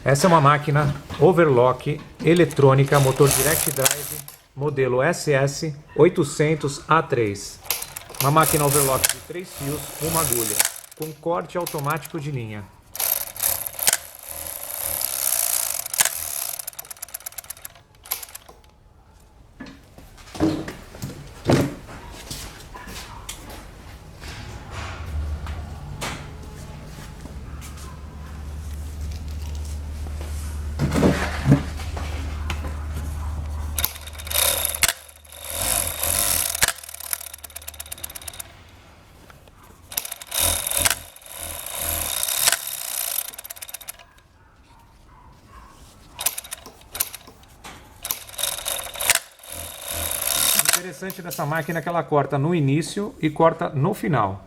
Essa é uma máquina overlock eletrônica, motor direct drive, modelo SS800A3. Uma máquina overlock de 3 fios, uma agulha, com corte automático de linha. O interessante dessa máquina é que ela corta no início e corta no final.